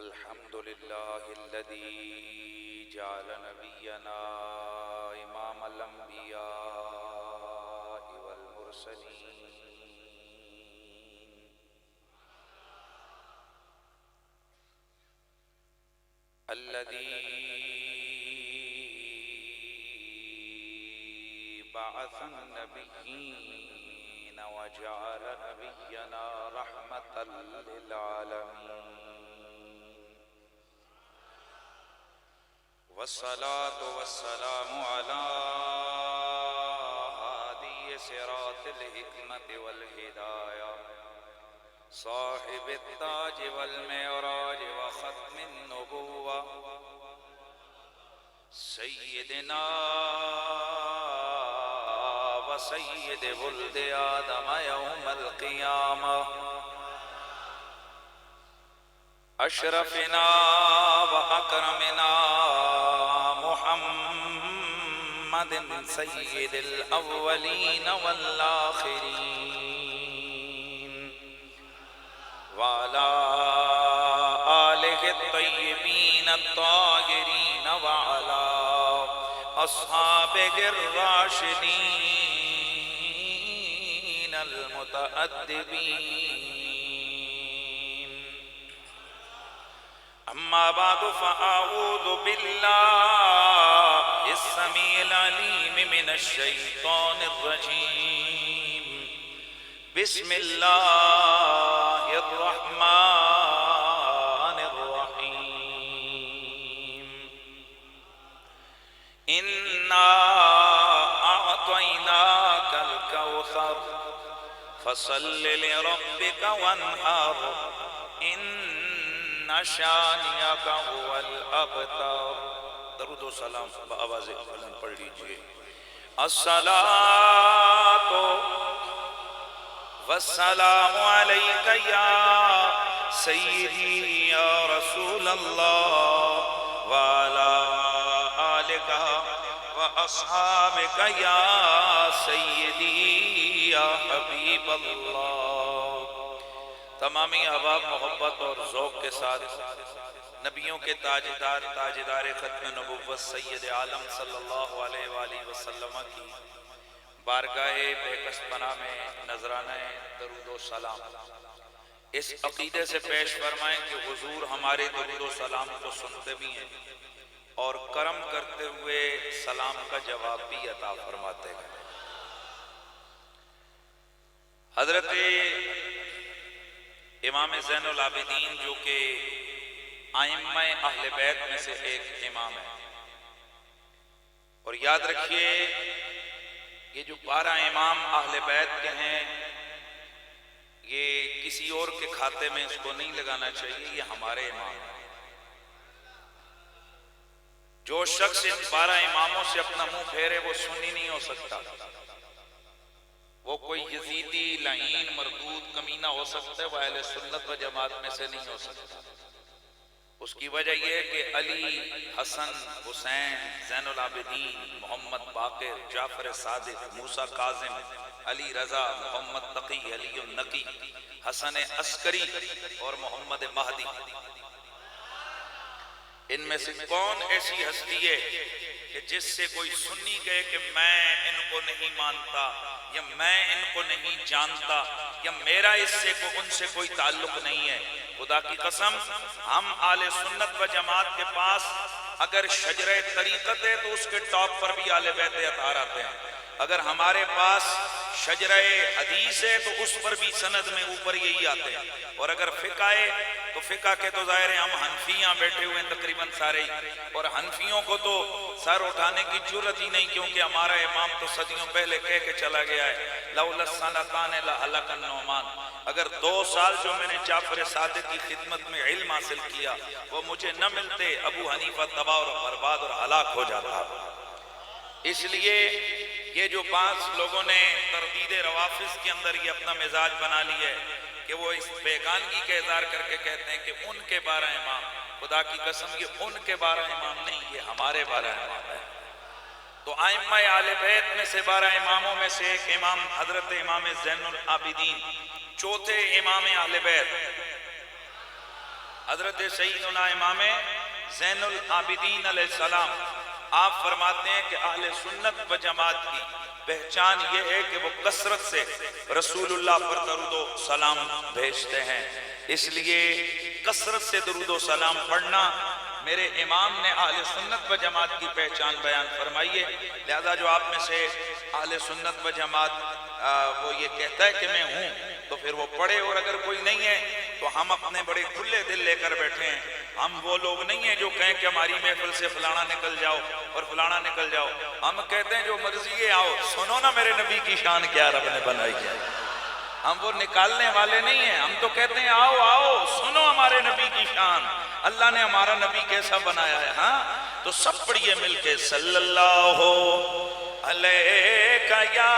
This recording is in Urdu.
الحمد لله الذي جعل نبينا إمام الأنبياء والمرسلين الذي بعث النبيين وجعل نبينا رحمة للعالمين والصلاة والسلام على هادي صراط الحكمة والهداية صاحب التاج والمعراج وختم النبوة سيدنا وسيد ولد آدم يوم القيامة أشرفنا وأكرمنا محمد سيد الأولين والآخرين وعلى آله الطيبين الطاهرين وعلى أصحابه الراشدين المتأدبين. أما بعد فأعوذ بالله السميع العليم من الشيطان الرجيم. بسم الله الرحمن الرحيم. إنا أعطيناك الكوثر فصل لربك وانحر إن شانئک هو الابتر. درود و سلام بآواز بلند پڑھ لیجئے. الصلاۃ والسلام علیک یا سیدی یا رسول اللہ وعلی آلک واصحابک یا سیدی یا حبیب اللہ. تمامی احباب محبت اور ذوق کے ساتھ نبیوں کے تاجدار ختم نبوت سید عالم صلی اللہ علیہ وآلہ وسلم کی بارگاہ بے پناہ میں نذرانہ درود و سلام اس عقیدے سے پیش فرمائیں کہ حضور ہمارے درود و سلام کو سنتے بھی ہیں اور کرم کرتے ہوئے سلام کا جواب بھی عطا فرماتے ہیں. حضرت امام زین العابدین جو کہ ائمہ اہل بیت میں سے ایک امام ہے، اور یاد رکھیے یہ جو 12 امام اہل بیت کے ہیں یہ کسی اور کے کھاتے میں اس کو نہیں لگانا چاہیے، یہ ہمارے امام ہیں. جو شخص ان 12 اماموں سے اپنا منہ پھیرے وہ سنی نہیں ہو سکتا، وہ کوئی یزیدی لعین مردود کمینہ ہو سکتا ہے، وہ اہل سنت و جماعت میں سے نہیں ہو سکتا. اس کی وجہ یہ ہے کہ علی، حسن، حسین، زین العابدین، محمد باقر، جعفر صادق، موسیٰ کاظم، علی رضا، محمد تقی، علی النقی، حسن عسکری اور محمد مہدی، ان میں سے کون ایسی ہستی ہے کہ جس سے کوئی سنی کہے کہ میں ان کو نہیں مانتا یا میں ان کو نہیں جانتا یا میرا اس سے ان سے کوئی تعلق نہیں ہے؟ خدا کی قسم ہم اہل سنت و جماعت کے پاس اگر شجرہ طریقت ہے تو اس کے ٹاپ پر بھی اہل بیت اطہار آتے ہیں. اگر ہمارے پاس شجرہ حدیث ہے تو اس پر بھی سند میں اوپر یہی آتے ہیں. اور اگر فقہ ہے تو فقہ کے تو ظاہر ہے ہم حنفیاں بیٹھے ہوئے ہیں تقریباً سارے ہی، اور حنفیوں کو تو سر اٹھانے کی جرت ہی نہیں کیونکہ ہمارا امام تو صدیوں پہلے کہہ کے چلا گیا ہے لولا السنتان لہلک النعمان. اگر 2 سال جو میں نے جعفر صادق کی خدمت میں علم حاصل کیا وہ مجھے نہ ملتے ابو حنیفہ تباہ اور برباد اور ہلاک ہو جاتا. اس لیے یہ جو 5 لوگوں نے تردید روافظ کے اندر یہ اپنا مزاج بنا لیا ہے کہ وہ اس بیگانگی کا اظہار کر کے کہتے ہیں کہ ان کے 12 امام. خدا کی قسم یہ ان کے 12 امام نہیں، یہ ہمارے 12 امام ہیں. تو ائمہ اہل بیت میں سے 12 اماموں میں سے ایک امام حضرت امام زین العابدین، چوتھے امام اہل بیت حضرت سیدنا امام زین العابدین علیہ السلام آپ فرماتے ہیں کہ اہل سنت و جماعت کی پہچان یہ ہے کہ وہ کثرت سے رسول اللہ پر درود و سلام بھیجتے ہیں. اس لیے کثرت سے درود و سلام پڑھنا میرے امام نے اہل سنت و جماعت کی پہچان بیان فرمائی ہے. لہذا جو آپ میں سے اہل سنت و جماعت وہ یہ کہتا ہے کہ میں ہوں تو پھر وہ پڑھے، اور اگر کوئی نہیں ہے تو ہم اپنے بڑے کھلے دل لے کر بیٹھے ہیں. ہم وہ لوگ نہیں ہیں جو کہیں کہ ہماری محفل سے فلانا نکل جاؤ اور فلانا نکل جاؤ. ہم کہتے ہیں جو مرضی ہے آؤ، سنو نا میرے نبی کی شان کیا رب نے بنائی ہے. ہم وہ نکالنے والے نہیں ہیں، ہم تو کہتے ہیں آؤ آؤ سنو ہمارے نبی کی شان، اللہ نے ہمارا نبی کیسا بنایا ہے. ہاں تو سب پڑھیے مل کے صلی اللہ علیہ یا